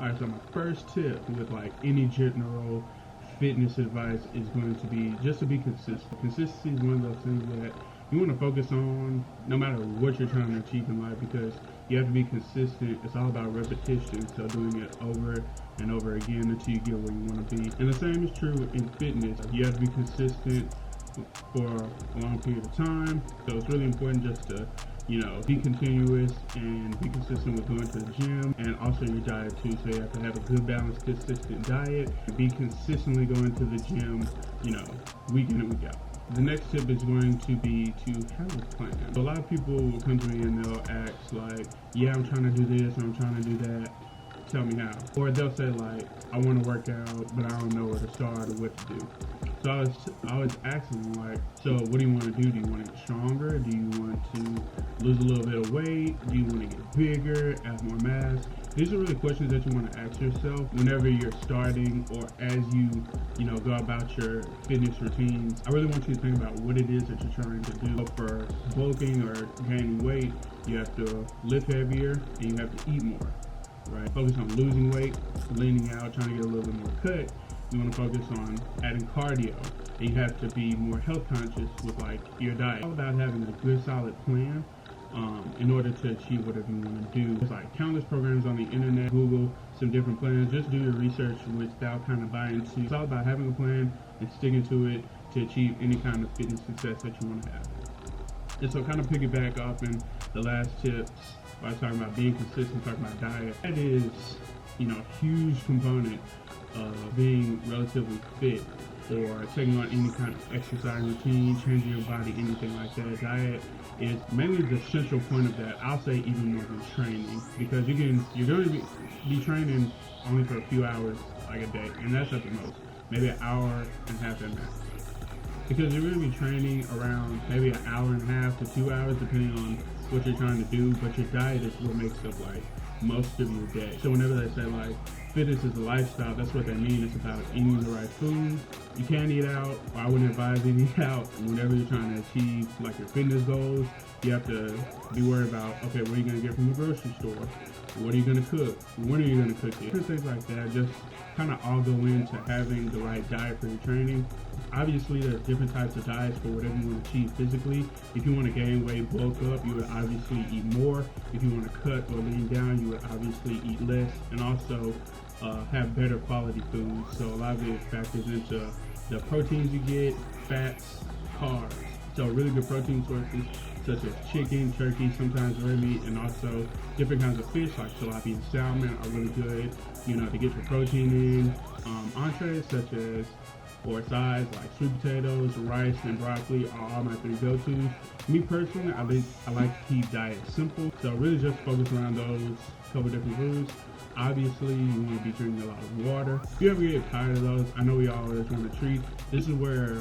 Alright, so my first tip with like any general fitness advice is going to be just to be consistent. Consistency is one of those things that you want to focus on no matter what you're trying to achieve in life, because you have to be consistent. It's all about repetition, so doing it over and over again until you get where you want to be. And the same is true in fitness. You have to be consistent for a long period of time, so it's really important just to be continuous and be consistent with going to the gym, and also your diet too. So you have to have a good, balanced, consistent diet. Be consistently going to the gym, week in and week out. The next tip is going to be to have a plan. So a lot of people will come to me and they'll ask like, yeah, I'm trying to do this, I'm trying to do that. Tell me how. Or they'll say like, I want to work out, but I don't know where to start or what to do. So I was asking them like, so what do you want to do? Do you want to get stronger? Do you want to lose a little bit of weight? Do you want to get bigger, add more mass? These are really questions that you want to ask yourself whenever you're starting, or as you go about your fitness routines. I really want you to think about what it is that you're trying to do. For bulking or gaining weight, you have to lift heavier and you have to eat more, right? Focus on losing weight, leaning out, trying to get a little bit more cut. You want to focus on adding cardio, and you have to be more health conscious with like your diet. It's all about having a good solid plan in order to achieve whatever you want to do. There's like countless programs on the internet. Google some different plans. Just do your research without kind of buying into. It's all about having a plan and sticking to it to achieve any kind of fitness success that you want to have. And so kind of piggyback off in the last tips, I was talking about being consistent, talking about diet. That is, a huge component of being relatively fit, or taking on any kind of exercise routine, changing your body, anything like that. Diet is mainly the central point of that. I'll say even more than training, because you're going to be training only for a few hours like a day, and that's at the most, maybe an hour and a half at max. Because you're going to be training around maybe an hour and a half to 2 hours, depending on what you're trying to do, but your diet is what makes up like most of your day. So whenever they say like fitness is a lifestyle, that's what they mean. It's about eating the right food. You can't eat out, or I wouldn't advise eating out. Whenever you're trying to achieve like your fitness goals, you have to be worried about, okay, what are you going to get from the grocery store? What are you going to cook? When are you going to cook it? Things like that just kind of all go into having the right diet for your training. Obviously, there's different types of diets for whatever you want to achieve physically. If you want to gain weight, bulk up, you would obviously eat more. If you want to cut or lean down, you would obviously eat less, and also have better quality foods. So a lot of it factors into the proteins you get, fats, carbs. So really good protein sources such as chicken, turkey, sometimes red meat, and also different kinds of fish like tilapia and salmon are really good, to get your protein in. Entrees such as, or sides like sweet potatoes, rice, and broccoli are all my three go-tos. Me personally, I like to keep diet simple, so really just focus around those couple different foods. Obviously, you want to be drinking a lot of water. If you ever get tired of those, I know we always want to treat. This is where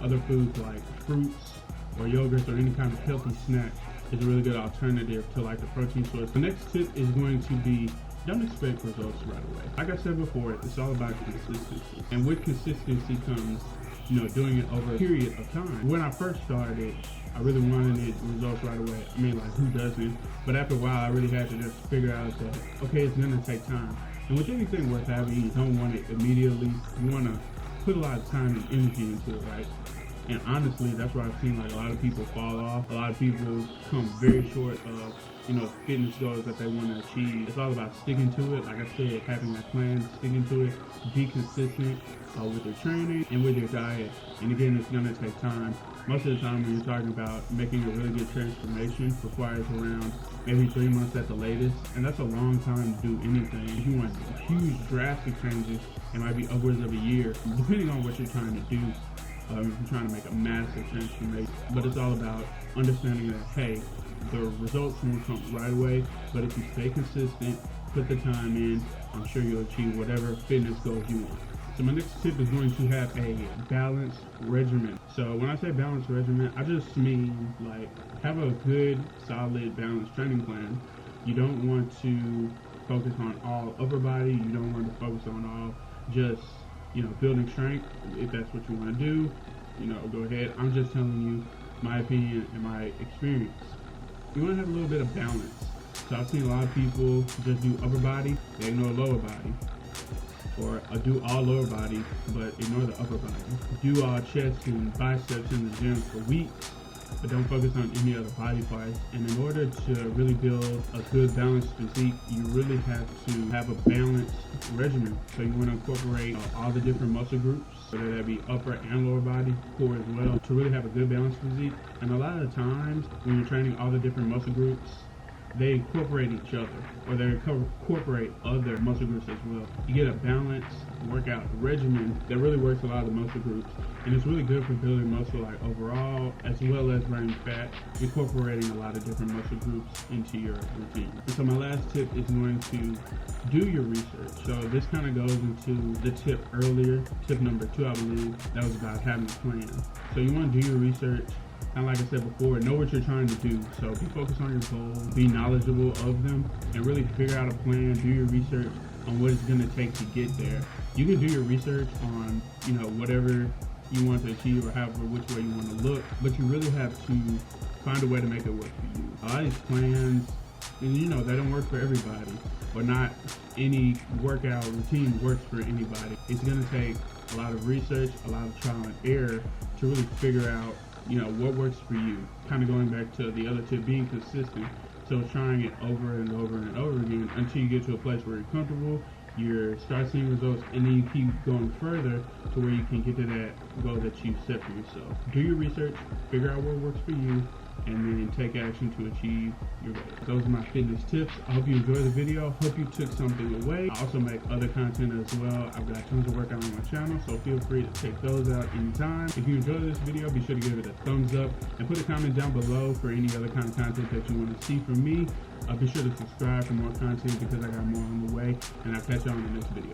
other foods like fruits or yogurts or any kind of healthy snack is a really good alternative to like the protein source. The next tip is going to be, don't expect results right away. Like I said before, it's all about consistency. And with consistency comes, doing it over a period of time. When I first started, I really wanted results right away. I mean, like, who doesn't? But after a while, I really had to just figure out that, okay, it's gonna take time. And with anything worth having, you don't want it immediately. You wanna put a lot of time and energy into it, right? And honestly, that's where I've seen like a lot of people fall off. A lot of people come very short of, fitness goals that they want to achieve. It's all about sticking to it. Like I said, having a plan, sticking to it, be consistent with your training and with your diet. And again, it's gonna take time. Most of the time when you're talking about making a really good transformation requires around maybe 3 months at the latest. And that's a long time to do anything. If you want huge drastic changes, it might be upwards of a year, depending on what you're trying to do. If you're trying to make a massive transformation. But it's all about understanding that, hey, the results won't come right away, but if you stay consistent, put the time in, I'm sure you'll achieve whatever fitness goals you want. So my next tip is going to have a balanced regimen. So when I say balanced regimen, I just mean like have a good, solid, balanced training plan. You don't want to focus on all upper body. You don't want to focus on all just building strength. If that's what you want to do, go ahead. I'm just telling you my opinion and my experience. You want to have a little bit of balance. So I've seen a lot of people just do upper body, they ignore lower body. Or do all lower body, but ignore the upper body. Do all chest and biceps in the gym for weeks, but don't focus on any other body parts. And in order to really build a good balanced physique, you really have to have a balanced regimen. So you want to incorporate all the different muscle groups, whether that be upper and lower body, core as well, to really have a good balanced physique. And a lot of the times when you're training all the different muscle groups, they incorporate each other, or they incorporate other muscle groups as well. You get a balanced workout regimen that really works a lot of the muscle groups, and it's really good for building muscle like overall, as well as burning fat, incorporating a lot of different muscle groups into your routine. And so my last tip is going to do your research. So this kind of goes into the tip earlier, tip number 2, I believe, that was about having a plan. So you want to do your research. And like I said before, know what you're trying to do. So be focused on your goals, be knowledgeable of them, and really figure out a plan, do your research on what it's going to take to get there. You can do your research on, whatever you want to achieve or however which way you want to look, but you really have to find a way to make it work for you. A lot of these plans, and they don't work for everybody, or not any workout routine works for anybody. It's going to take a lot of research, a lot of trial and error to really figure out what works for you. Kind of going back to the other tip, being consistent. So trying it over and over and over again until you get to a place where you're comfortable, you start seeing results, and then you keep going further to where you can get to that goal that you set for yourself. Do your research, figure out what works for you, and then take action to achieve your goals. Those are my fitness tips. I hope you enjoyed the video. Hope you took something away. I also make other content as well. I've got tons of workout on my channel, so feel free to check those out anytime. If you enjoyed this video, be sure to give it a thumbs up and put a comment down below for any other kind of content that you want to see from me. Be sure to subscribe for more content because I got more on the way, and I'll catch you on the next video.